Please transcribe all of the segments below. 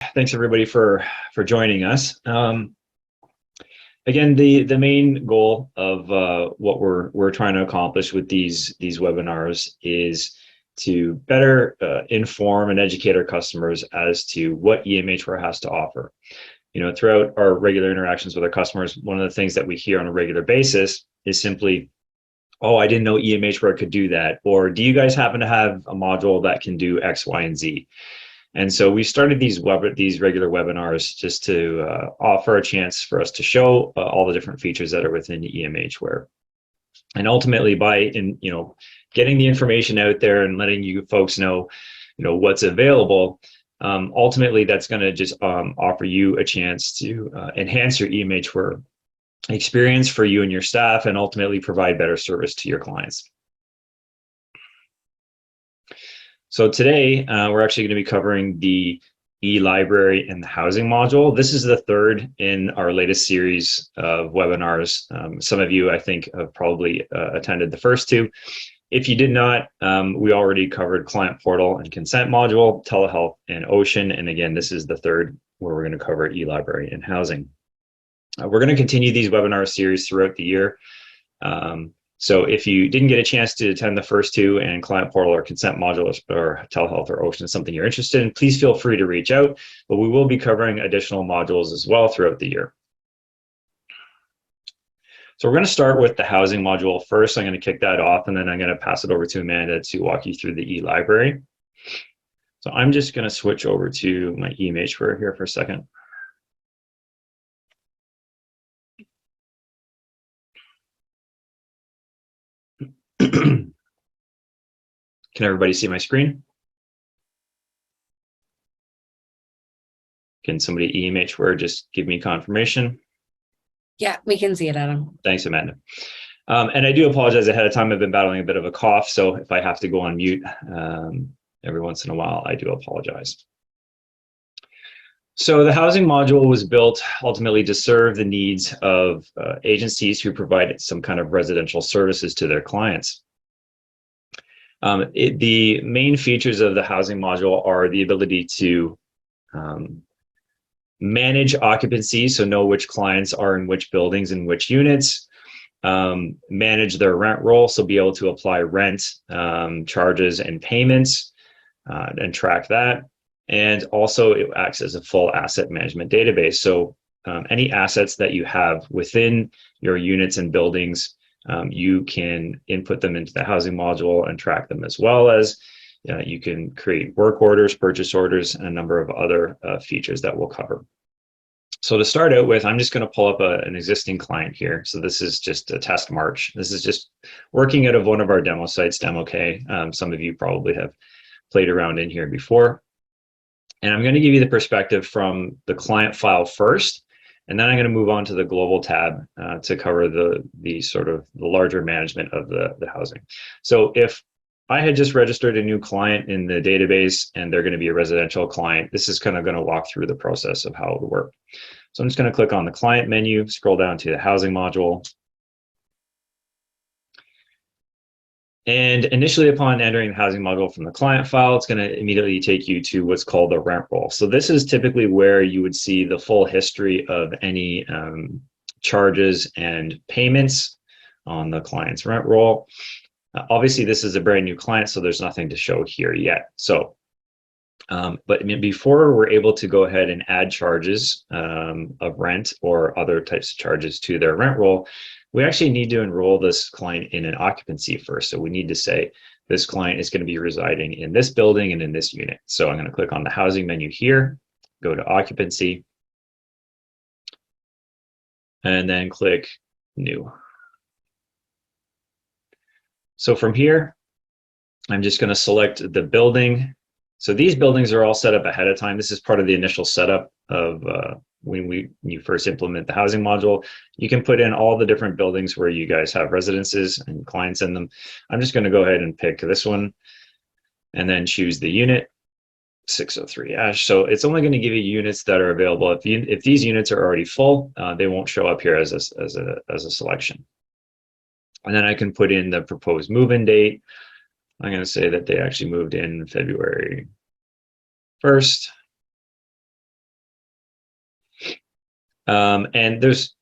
Thanks everybody for joining us. Again, the main goal of what we're trying to accomplish with these webinars is to better inform and educate our customers as to what EMHware has to offer. You know, throughout our regular interactions with our customers, one of the things that we hear on a regular basis is simply, "Oh, I didn't know EMHware could do that," or "Do you guys happen to have a module that can do X, Y, and Z?" And so we started these regular webinars just to offer a chance for us to show all the different features that are within EMHware. And ultimately, by getting the information out there and letting you folks know, what's available, ultimately that's going to just offer you a chance to enhance your EMHware experience for you and your staff, and ultimately provide better service to your clients. So today, we're actually going to be covering the e-library and the housing module. This is the third in our latest series of webinars. Some of you, I think, have probably attended the first two. If you did not, we already covered client portal and consent module, telehealth, and ocean. And again, this is the third where we're going to cover e-library and housing. We're going to continue these webinar series throughout the year. So if you didn't get a chance to attend the first two, and client portal or consent module or telehealth or ocean is something you're interested in, please feel free to reach out, but we will be covering additional modules as well throughout the year. So we're going to start with the housing module first. I'm going to kick that off, and then I'm going to pass it over to Amanda to walk you through the e-library. So I'm just going to switch over to my EMHware here for a second. Can everybody see my screen? Can somebody EMHware just give me confirmation? Yeah, we can see it, Adam. Thanks, Amanda. And I do apologize ahead of time. I've been battling a bit of a cough, so if I have to go on mute every once in a while, I do apologize. So the housing module was built ultimately to serve the needs of agencies who provide some kind of residential services to their clients. The main features of the housing module are the ability to manage occupancy, so know which clients are in which buildings and which units, manage their rent roll, so be able to apply rent, charges, and payments, and track that. And also it acts as a full asset management database. So any assets that you have within your units and buildings, you can input them into the housing module and track them, as well as you can create work orders, purchase orders, and a number of other features that we'll cover. So to start out with, I'm just going to pull up an existing client here. So this is just a test march. This is just working out of one of our demo sites, DemoK. Some of you probably have played around in here before. And I'm going to give you the perspective from the client file first, and then I'm going to move on to the global tab to cover the sort of the larger management of the housing. So if I had just registered a new client in the database and they're going to be a residential client, this is kind of going to walk through the process of how it would work. So I'm just going to click on the client menu, scroll down to the housing module. And initially, upon entering the housing module from the client file, it's going to immediately take you to what's called the rent roll. So this is typically where you would see the full history of any charges and payments on the client's rent roll. Obviously, this is a brand new client, so there's nothing to show here yet. So, but before we're able to go ahead and add charges of rent or other types of charges to their rent roll, we actually need to enroll this client in an occupancy first. So we need to say this client is going to be residing in this building and in this unit. So I'm going to click on the housing menu here, go to occupancy, and then click new. So from here, I'm just going to select the building. So these buildings are all set up ahead of time. This is part of the initial setup of when you first implement the housing module. You can put in all the different buildings where you guys have residences and clients in them. I'm just going to go ahead and pick this one and then choose the unit, 603 Ash. So it's only going to give you units that are available. If these units are already full, they won't show up here as a selection. And then I can put in the proposed move-in date. I'm going to say that they actually moved in February 1st. And there's,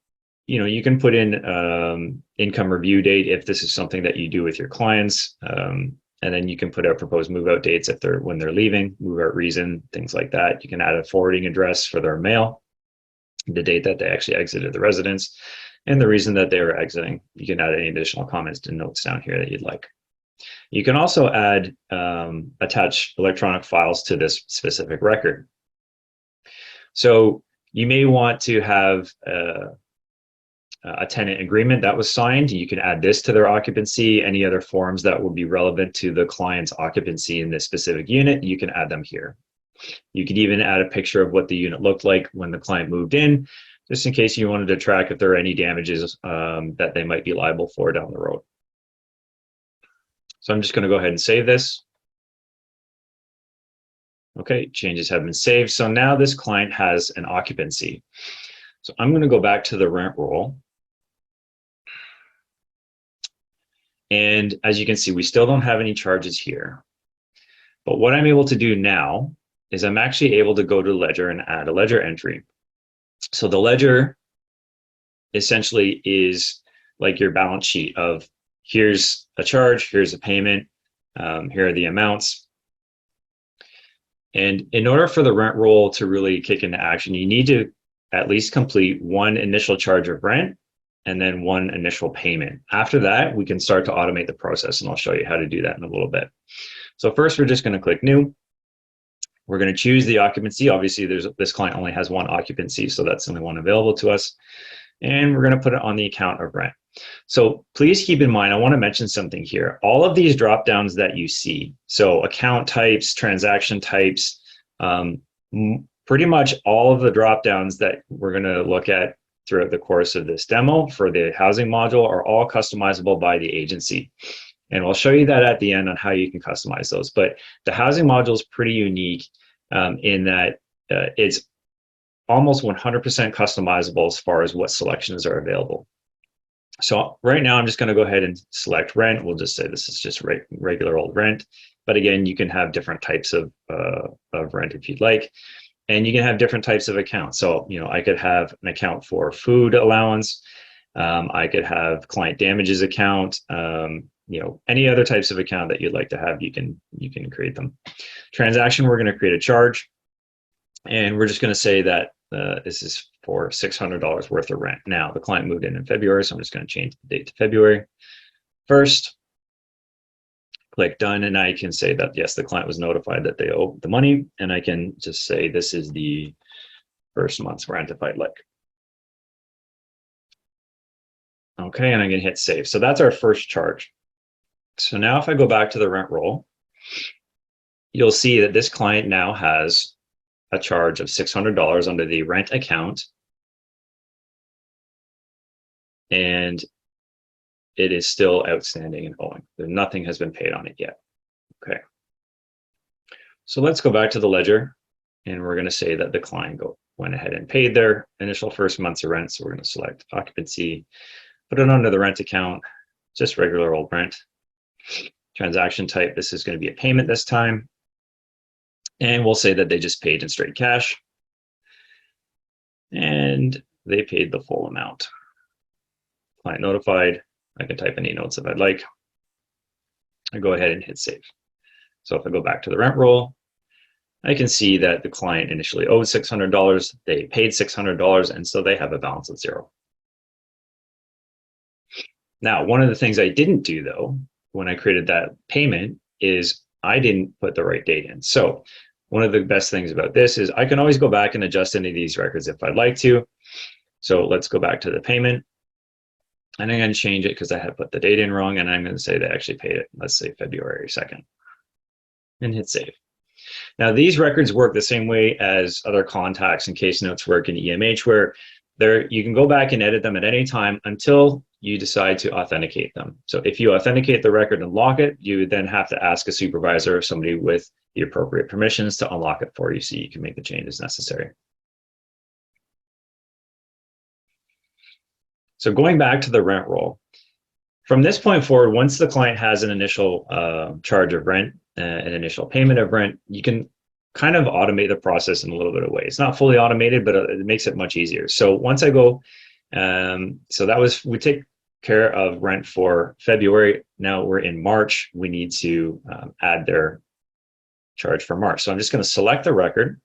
you can put in income review date if this is something that you do with your clients. And then you can put out proposed move out dates if when they're leaving, move out reason, things like that. You can add a forwarding address for their mail, the date that they actually exited the residence, and the reason that they were exiting. You can add any additional comments and notes down here that you'd like. You can also add, attach electronic files to this specific record. So you may want to have a tenant agreement that was signed. You can add this to their occupancy. Any other forms that would be relevant to the client's occupancy in this specific unit, you can add them here. You could even add a picture of what the unit looked like when the client moved in, just in case you wanted to track if there are any damages that they might be liable for down the road. So I'm just going to go ahead and save this. Okay, changes have been saved. So now this client has an occupancy. So I'm going to go back to the rent roll. And as you can see, we still don't have any charges here. But what I'm able to do now is I'm actually able to go to ledger and add a ledger entry. So the ledger essentially is like your balance sheet of here's a charge, here's a payment, here are the amounts. And in order for the rent roll to really kick into action, you need to at least complete one initial charge of rent and then one initial payment. After that, we can start to automate the process, and I'll show you how to do that in a little bit. So first, we're just going to click new. We're going to choose the occupancy. Obviously, this client only has one occupancy, so that's the only one available to us. And we're going to put it on the account of rent. So please keep in mind, I want to mention something here. All of these drop downs that you see, so account types, transaction types, pretty much all of the drop downs that we're going to look at throughout the course of this demo for the housing module are all customizable by the agency. And I'll show you that at the end on how you can customize those. But the housing module is pretty unique in that it's almost 100% customizable as far as what selections are available. So right now, I'm just going to go ahead and select rent. We'll just say this is just regular old rent. But again, you can have different types of rent if you'd like. And you can have different types of accounts. So, I could have an account for food allowance. I could have client damages account. Any other types of account that you'd like to have, you can create them. Transaction, we're going to create a charge. And we're just going to say that this is for $600 worth of rent. Now, the client moved in February, so I'm just going to change the date to February 1st. Click done, and I can say that, yes, the client was notified that they owe the money, and I can just say this is the first month's rent if I'd like. Okay, and I'm going to hit save. So that's our first charge. So now if I go back to the rent roll, you'll see that this client now has a charge of $600 under the rent account, and it is still outstanding and owing. Nothing has been paid on it yet. Okay. So let's go back to the ledger, and we're going to say that the client went ahead and paid their initial first month's of rent. So we're going to select occupancy, put it under the rent account, just regular old rent. Transaction type, this is going to be a payment this time. And we'll say that they just paid in straight cash. And they paid the full amount. Client notified. I can type any notes if I'd like. I go ahead and hit save. So if I go back to the rent roll, I can see that the client initially owed $600. They paid $600, and so they have a balance of $0. Now, one of the things I didn't do, though, when I created that payment is I didn't put the right date in. So one of the best things about this is I can always go back and adjust any of these records if I'd like to. So let's go back to the payment. And I'm going to change it because I had put the date in wrong, and I'm going to say they actually paid it. Let's say February 2nd, and hit save. Now, these records work the same way as other contacts and case notes work in EMHware. You can go back and edit them at any time until you decide to authenticate them. So if you authenticate the record and lock it, you would then have to ask a supervisor or somebody with the appropriate permissions to unlock it for you so you can make the changes necessary. So going back to the rent roll, from this point forward, once the client has an initial charge of rent, an initial payment of rent, you can kind of automate the process in a little bit of way. It's not fully automated, but it makes it much easier. So once I go, we take care of rent for February. Now we're in March. We need to add their charge for March. So I'm just going to select the record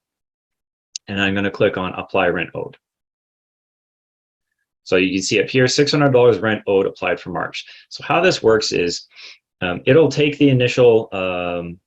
and I'm going to click on apply rent owed. So you can see up here, $600 rent owed applied for March. So how this works is it'll take the initial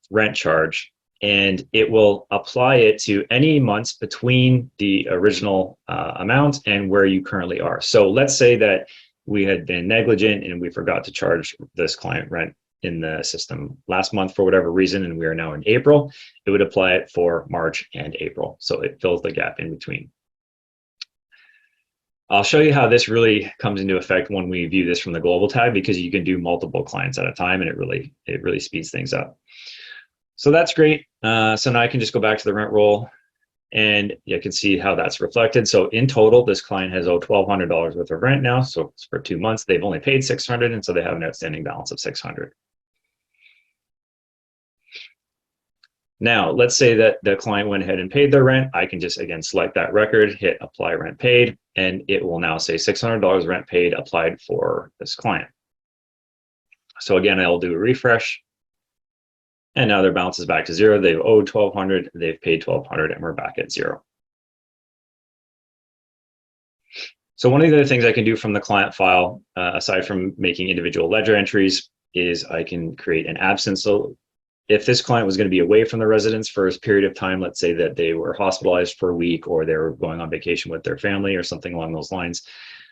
rent charge and it will apply it to any months between the original amount and where you currently are. So let's say that we had been negligent and we forgot to charge this client rent in the system last month for whatever reason, and we are now in April. It would apply it for March and April. So it fills the gap in between. I'll show you how this really comes into effect when we view this from the global tab, because you can do multiple clients at a time and it really speeds things up. So that's great. So now I can just go back to the rent roll and you can see how that's reflected. So in total, this client has owed $1,200 worth of rent now. So it's for 2 months, they've only paid $600, and so they have an outstanding balance of $600. Now, let's say that the client went ahead and paid their rent. I can just, again, select that record, hit apply rent paid, and it will now say $600 rent paid applied for this client. So again, I'll do a refresh. And now their balance is back to zero. They've owed $1,200, they've paid $1,200, and we're back at zero. So one of the other things I can do from the client file, aside from making individual ledger entries, is I can create an absence. So if this client was going to be away from the residence for a period of time, let's say that they were hospitalized for a week or they were going on vacation with their family or something along those lines,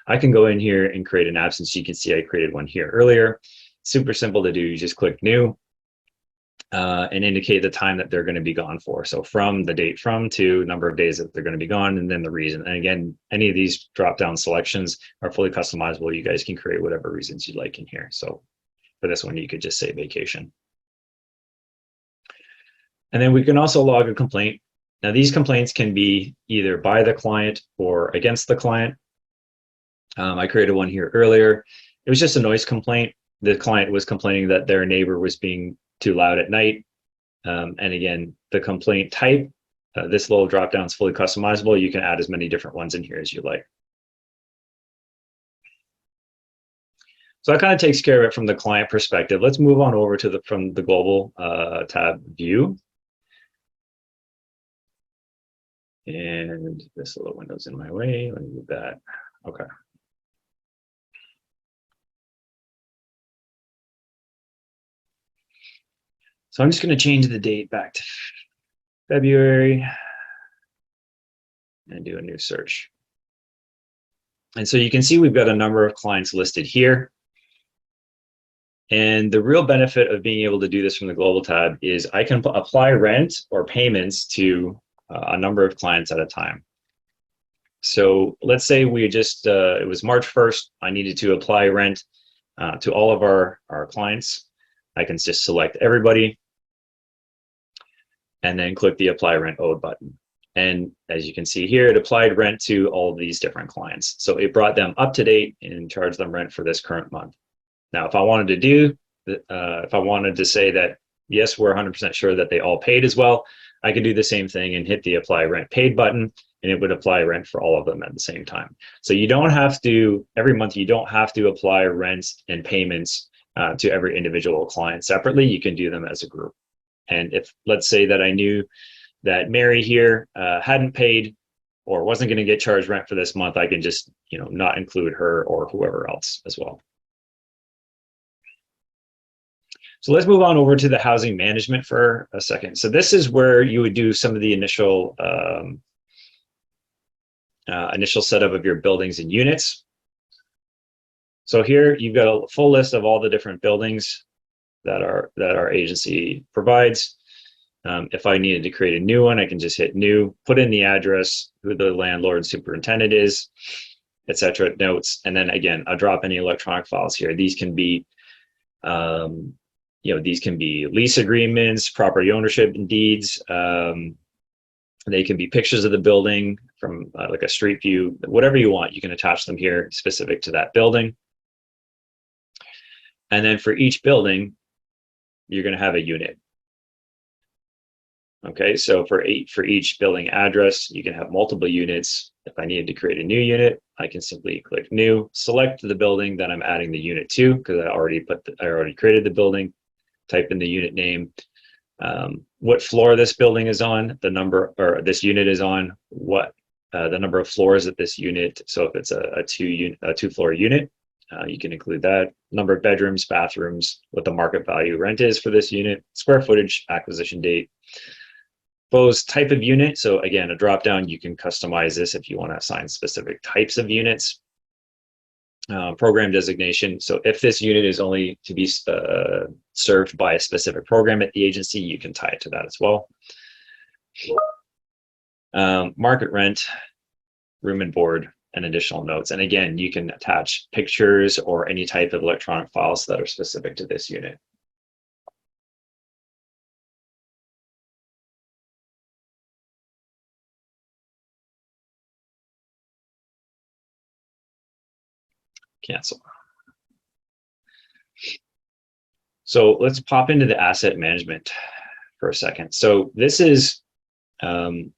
I can go in here and create an absence. You can see I created one here earlier. Super simple to do. You just click new and indicate the time that they're going to be gone for. So from the date from to number of days that they're going to be gone, and then the reason. And again, any of these drop-down selections are fully customizable. You guys can create whatever reasons you'd like in here. So for this one, you could just say vacation. And then we can also log a complaint. Now these complaints can be either by the client or against the client. I created one here earlier. It was just a noise complaint. The client was complaining that their neighbor was being too loud at night. And again, the complaint type, this little drop down is fully customizable. You can add as many different ones in here as you like. So that kind of takes care of it from the client perspective. Let's move on over to from the global tab view. And this little window's in my way. Let me move that. Okay. So I'm just going to change the date back to February and do a new search. And so you can see we've got a number of clients listed here. And the real benefit of being able to do this from the global tab is I can apply rent or payments to a number of clients at a time. So let's say we just, it was March 1st, I needed to apply rent to all of our clients. I can just select everybody and then click the apply rent owed button. And as you can see here, it applied rent to all of these different clients. So it brought them up to date and charged them rent for this current month. Now, if I wanted to say that, yes, we're 100% sure that they all paid as well, I could do the same thing and hit the apply rent paid button, and it would apply rent for all of them at the same time. So you don't have to, every month, you don't have to apply rents and payments to every individual client separately. You can do them as a group. And if, let's say that I knew that Mary here hadn't paid or wasn't going to get charged rent for this month, I can just, not include her or whoever else as well. So let's move on over to the housing management for a second. So this is where you would do some of the initial setup of your buildings and units. So here you've got a full list of all the different buildings that our agency provides. If I needed to create a new one, I can just hit new, put in the address, who the landlord and superintendent is, etc. Notes, and then again, I'll drop any electronic files here. These can be these can be lease agreements, property ownership and deeds. They can be pictures of the building from like a street view, whatever you want. You can attach them here specific to that building. And then for each building, you're going to have a unit. Okay, so for each building address, you can have multiple units. If I needed to create a new unit, I can simply click new, select the building that I'm adding the unit to, because I already created the building, type in the unit name, what floor this building is on, the number, or this unit is on, what the number of floors that this unit. So if it's a two floor unit, you can include that, number of bedrooms, bathrooms, what the market value rent is for this unit, square footage, acquisition date, proposed type of unit. So again, a drop down, you can customize this if you want to assign specific types of units. Program designation. So if this unit is only to be served by a specific program at the agency, you can tie it to that as well. Market rent, room and board, and additional notes. And again, you can attach pictures or any type of electronic files that are specific to this unit. Cancel. So let's pop into the asset management for a second. So this is kind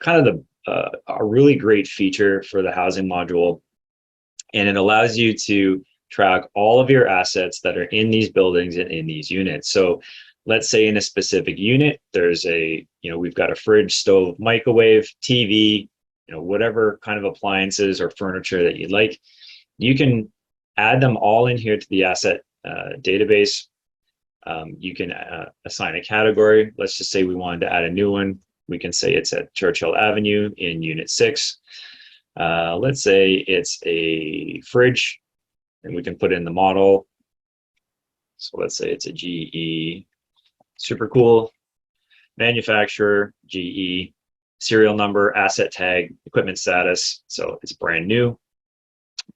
of a really great feature for the housing module, and it allows you to track all of your assets that are in these buildings and in these units. So let's say in a specific unit, there's we've got a fridge, stove, microwave, TV, whatever kind of appliances or furniture that you'd like. You can add them all in here to the asset database. You can assign a category. Let's just say we wanted to add a new one. We can say it's at Churchill Avenue in Unit 6. Let's say it's a fridge, and we can put in the model. So let's say it's a GE, super cool, manufacturer, GE, serial number, asset tag, equipment status. So it's brand new.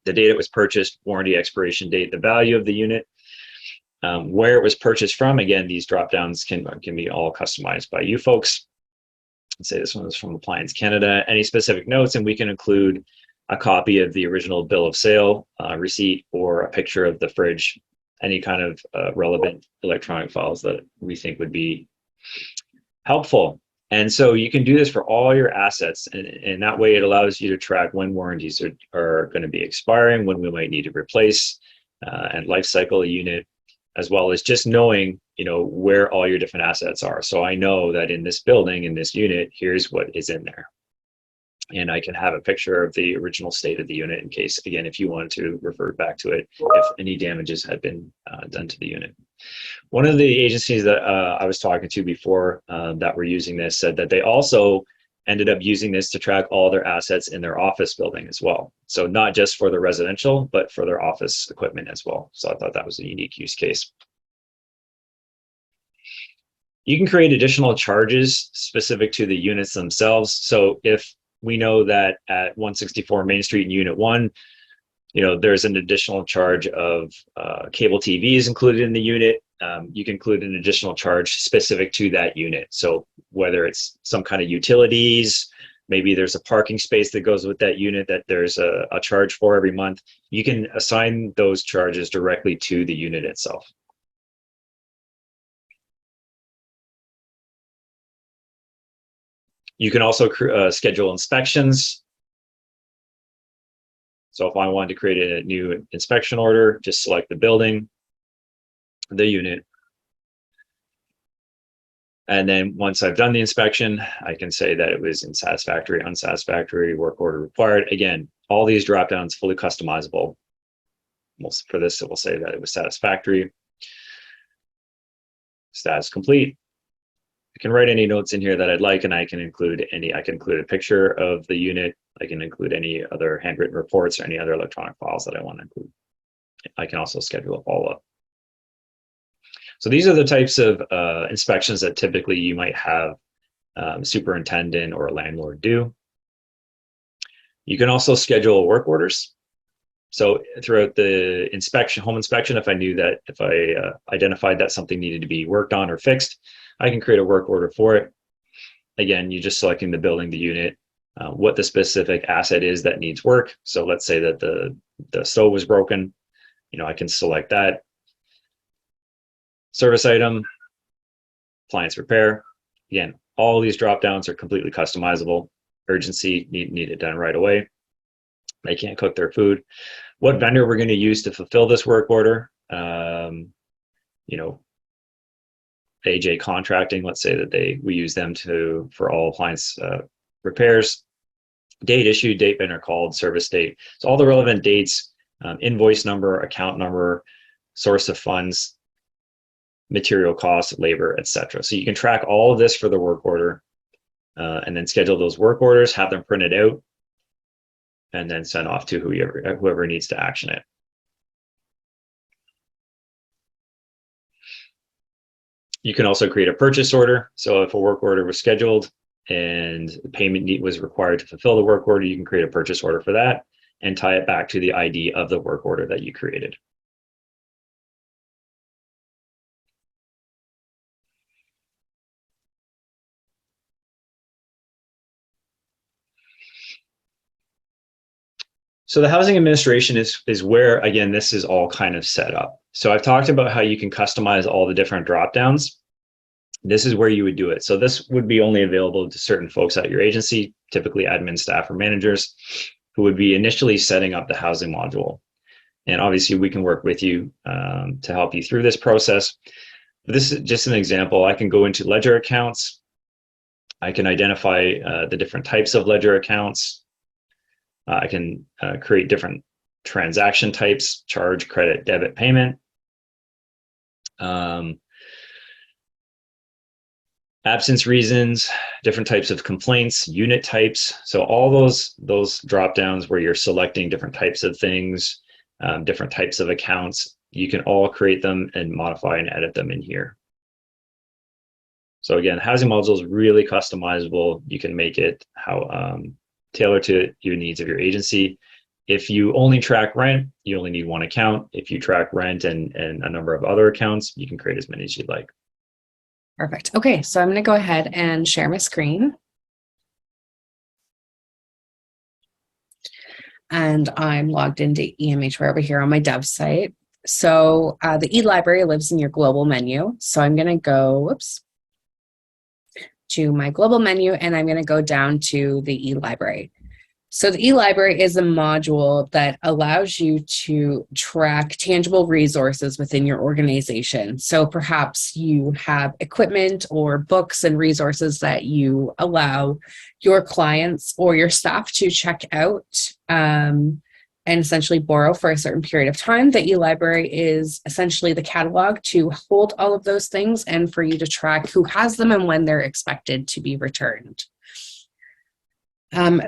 The date it was purchased, warranty expiration date, the value of the unit, where it was purchased from. Again, these drop downs can be all customized by you folks. Let's say this one is from Appliance Canada. Any specific notes, and we can include a copy of the original bill of sale, receipt, or a picture of the fridge, any kind of relevant electronic files that we think would be helpful. And so you can do this for all your assets, and that way it allows you to track when warranties are going to be expiring, when we might need to replace and life cycle a unit, as well as just knowing, where all your different assets are. So I know that in this building, in this unit, here's what is in there. And I can have a picture of the original state of the unit in case, again, if you want to refer back to it, if any damages had been done to the unit. One of the agencies that I was talking to before that were using this said that they also ended up using this to track all their assets in their office building as well. So not just for the residential, but for their office equipment as well. So I thought that was a unique use case. You can create additional charges specific to the units themselves. So if we know that at 164 Main Street in Unit 1, there's an additional charge of cable TVs included in the unit. You can include an additional charge specific to that unit. So whether it's some kind of utilities, maybe there's a parking space that goes with that unit that there's a charge for every month, you can assign those charges directly to the unit itself. You can also schedule inspections. So if I wanted to create a new inspection order, just select the building, the unit. And then once I've done the inspection, I can say that it was unsatisfactory, unsatisfactory, work order required. Again, all these dropdowns fully customizable. For this, it will say that it was satisfactory. Status complete. I can write any notes in here that I'd like, and I can include a picture of the unit. I can include any other handwritten reports or any other electronic files that I want to include. I can also schedule a follow-up. So these are the types of inspections that typically you might have a superintendent or a landlord do. You can also schedule work orders. So throughout the home inspection, if I identified that something needed to be worked on or fixed, I can create a work order for it. Again, you're just selecting the building, the unit, what the specific asset is that needs work. So let's say that the stove was broken. I can select that. Service item, appliance repair. Again, All these drop downs are completely customizable. Urgency, need it done right away. They can't cook their food. What vendor we're going to use to fulfill this work order? You know, AJ Contracting. Let's say that we use them for all appliance repairs. Date issued, date vendor called, service date. So all the relevant dates, invoice number, account number, source of funds, material costs, labor, etc. So you can track all of this for the work order, and then schedule those work orders, have them printed out, and then send off to whoever needs to action it. You can also create a purchase order. So if a work order was scheduled and the payment was required to fulfill the work order, you can create a purchase order for that and tie it back to the ID of the work order that you created. So the housing administration is where, again, this is all kind of set up. So I've talked about how you can customize all the different drop downs. This is where you would do it. So this would be only available to certain folks at your agency, typically admin staff or managers, who would be initially setting up the housing module. And obviously we can work with you to help you through this process. But this is just an example. I can go into ledger accounts. I can identify the different types of ledger accounts. I can create different transaction types: charge, credit, debit, payment. Absence reasons, different types of complaints, unit types. So all those drop downs where you're selecting different types of things, different types of accounts, you can all create them and modify and edit them in here. So again, housing module is really customizable. You can make it tailored to your needs of your agency. If you only track rent, you only need one account. If you track rent and a number of other accounts, you can create as many as you'd like. Perfect. Okay, so I'm going to go ahead and share my screen. And I'm logged into EMHware over here on my dev site. So the eLibrary lives in your global menu. So I'm going to go, to my global menu, and I'm going to go down to the eLibrary. So the eLibrary is a module that allows you to track tangible resources within your organization. So perhaps you have equipment or books and resources that you allow your clients or your staff to check out and essentially borrow for a certain period of time. The eLibrary is essentially the catalog to hold all of those things and for you to track who has them and when they're expected to be returned.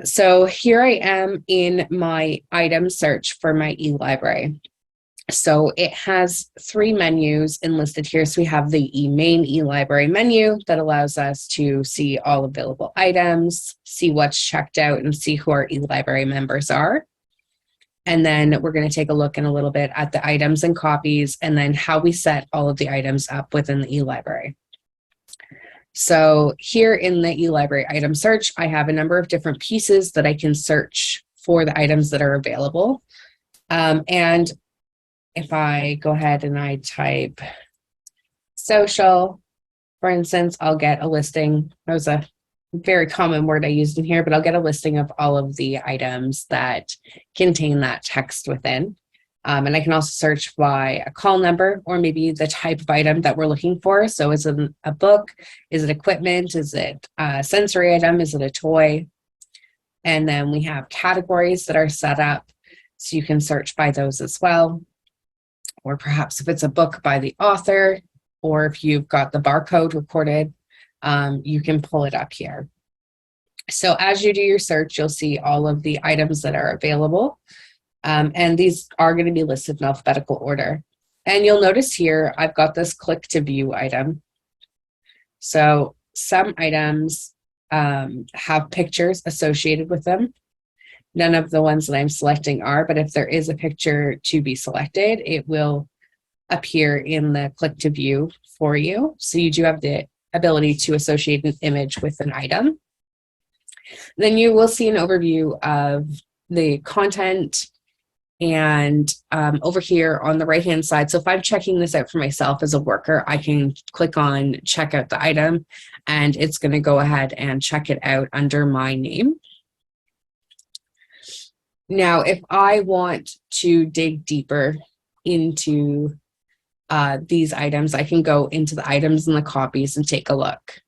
So here I am in my item search for my eLibrary. So it has 3 menus enlisted here. So we have the main eLibrary menu that allows us to see all available items, see what's checked out, and see who our eLibrary members are. And then we're going to take a look in a little bit at the items and copies, and then how we set all of the items up within the eLibrary. So here in the eLibrary item search, I have a number of different pieces that I can search for the items that are available. And if I go ahead and I type social, for instance, I'll get a listing. That was a very common word I used in here, but I'll get a listing of all of the items that contain that text within. And I can also search by a call number or maybe the type of item that we're looking for. So is it a book? Is it equipment? Is it a sensory item? Is it a toy? And then we have categories that are set up. So you can search by those as well. Or perhaps if it's a book by the author, or if you've got the barcode recorded, you can pull it up here. So as you do your search, you'll see all of the items that are available. And these are going to be listed in alphabetical order. And you'll notice here, I've got this click to view item. So some items have pictures associated with them. None of the ones that I'm selecting are, but if there is a picture to be selected, it will appear in the click to view for you. So you do have the ability to associate an image with an item. Then you will see an overview of the content, And over here on the right hand side, so if I'm checking this out for myself as a worker, I can click on check out the item, and it's going to go ahead and check it out under my name. Now, if I want to dig deeper into these items, I can go into the items and the copies and take a look.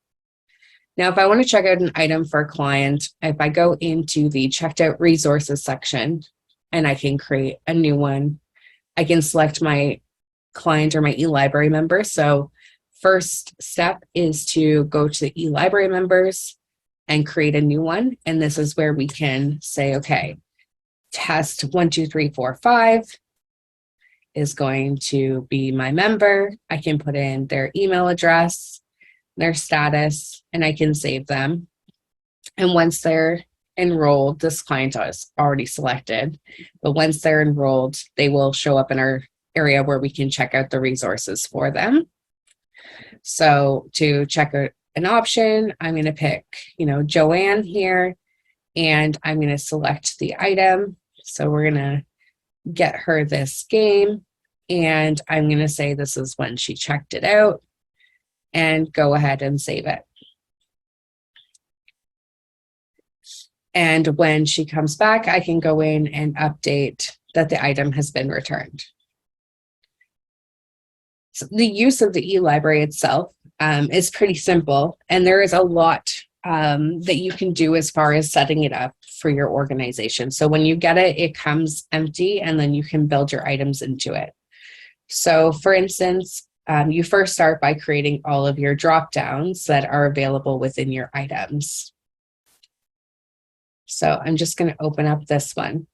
Now, if I want to check out an item for a client, if I go into the checked out resources section and I can create a new one, I can select my client or my eLibrary member. So first step is to go to the eLibrary members and create a new one. And this is where we can say, okay, test 1, 2, 3, 4, 5 is going to be my member. I can put in their email address, their status, and I can save them. And once they're enrolled, this client is already selected, but once they're enrolled, they will show up in our area where we can check out the resources for them. So to check out an option, I'm going to pick, Joanne here, and I'm going to select the item. So we're going to get her this game, and I'm going to say this is when she checked it out, and go ahead and save it. And when she comes back, I can go in and update that the item has been returned. So the use of the eLibrary itself is pretty simple, and there is a lot that you can do as far as setting it up for your organization. So when you get it, it comes empty, and then you can build your items into it. So for instance, you first start by creating all of your drop downs that are available within your items. So I'm just going to open up this one.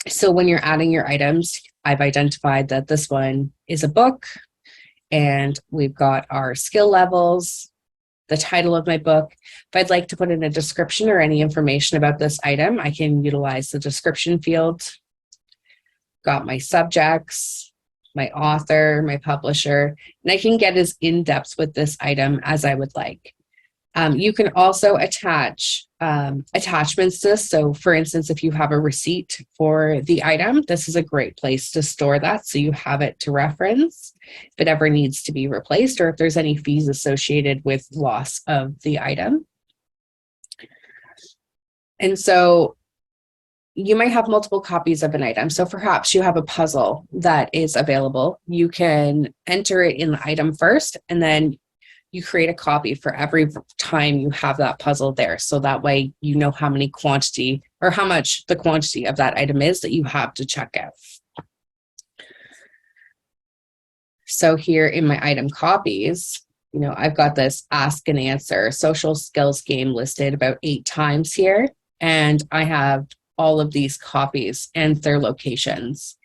So when you're adding your items, I've identified that this one is a book, and we've got our skill levels, the title of my book. If I'd like to put in a description or any information about this item, I can utilize the description field. Got my subjects, my author, my publisher, and I can get as in-depth with this item as I would like. You can also attach attachments to this. So for instance, if you have a receipt for the item, this is a great place to store that so you have it to reference if it ever needs to be replaced, or if there's any fees associated with loss of the item. And so you might have multiple copies of an item. So perhaps you have a puzzle that is available. You can enter it in the item first, and then you create a copy for every time you have that puzzle there. So that way you know how many quantity or how much the quantity of that item is that you have to check out. So here in my item copies, I've got this ask and answer social skills game listed about 8 times here. And I have all of these copies and their locations.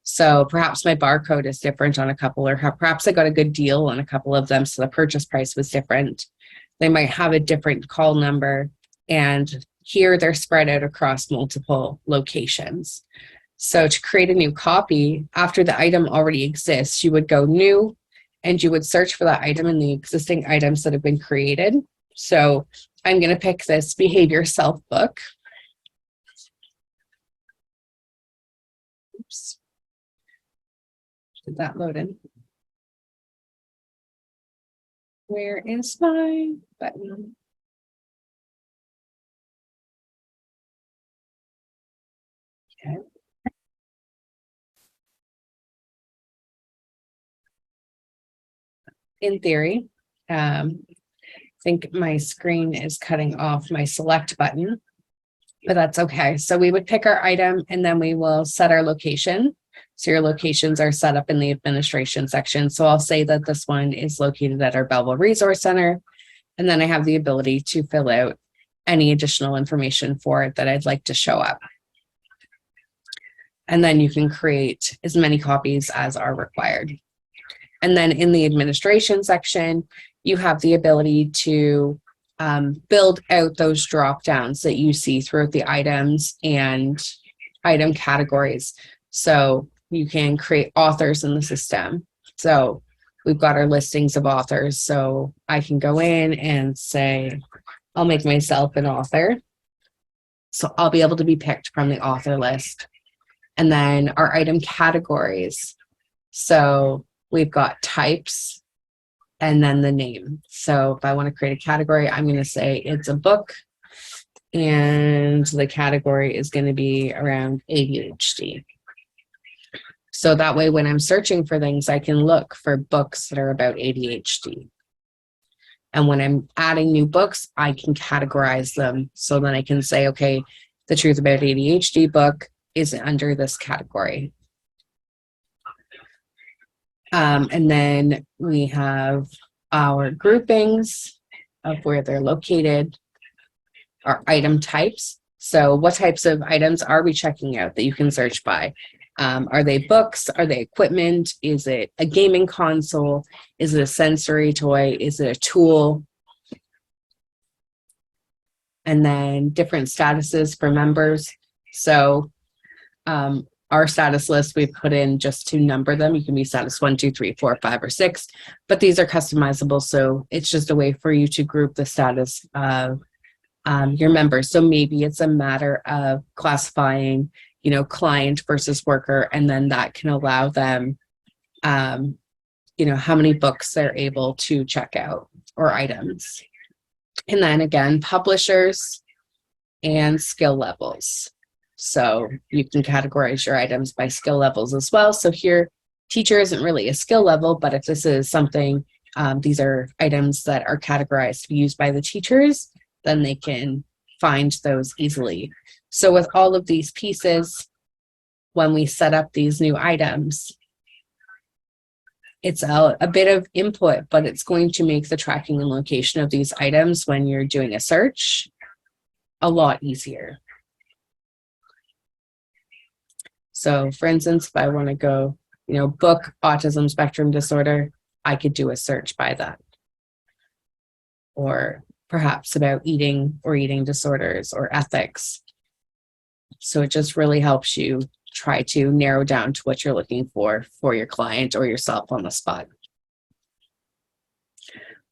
So perhaps my barcode is different on a couple, or perhaps I got a good deal on a couple of them, so the purchase price was different. They might have a different call number, and here they're spread out across multiple locations. So to create a new copy, after the item already exists, you would go new, and you would search for that item in the existing items that have been created. So I'm going to pick this behavior self book. Oops. Did that load in? Where is my button? Okay. In theory, I think my screen is cutting off my select button, but that's okay. So we would pick our item, and then we will set our location. So your locations are set up in the administration section. So I'll say that this one is located at our Belleville Resource Center. And then I have the ability to fill out any additional information for it that I'd like to show up. And then you can create as many copies as are required. And then in the administration section, you have the ability to build out those drop downs that you see throughout the items and item categories. So you can create authors in the system. So we've got our listings of authors. So I can go in and say, I'll make myself an author. So I'll be able to be picked from the author list. And then our item categories. So we've got types and then the name. So if I want to create a category, I'm going to say it's a book, and the category is going to be around ADHD. So that way, when I'm searching for things, I can look for books that are about ADHD. And when I'm adding new books, I can categorize them. So then I can say, okay, the Truth About ADHD book is under this category. And then we have our groupings of where they're located, our item types. So what types of items are we checking out that you can search by? Are they books? Are they equipment? Is it a gaming console? Is it a sensory toy? Is it a tool? And then different statuses for members. So our status list, we put in just to number them. You can be status 1, 2, 3, 4, 5, or 6, but these are customizable. So it's just a way for you to group the status of your members. So maybe it's a matter of classifying, client versus worker, and then that can allow them, how many books they're able to check out or items. And then again, publishers and skill levels. So you can categorize your items by skill levels as well. So here, teacher isn't really a skill level, but if this is something, these are items that are categorized to be used by the teachers, then they can find those easily. So with all of these pieces, when we set up these new items, it's a bit of input, but it's going to make the tracking and location of these items when you're doing a search a lot easier. So for instance, if I want to go, book autism spectrum disorder, I could do a search by that. Or perhaps about eating or eating disorders or ethics. So it just really helps you try to narrow down to what you're looking for your client or yourself on the spot.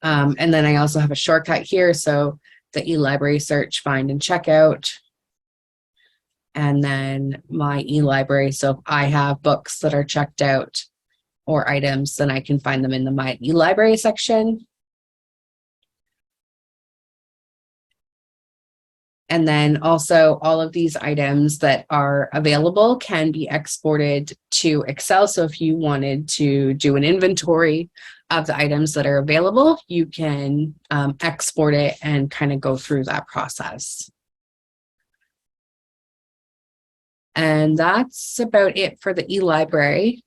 And then I also have a shortcut here. So the eLibrary search, find, and checkout. And then my eLibrary. So if I have books that are checked out or items, then I can find them in the My eLibrary section. And then also all of these items that are available can be exported to Excel. So if you wanted to do an inventory of the items that are available, you can export it and kind of go through that process. And that's about it for the eLibrary.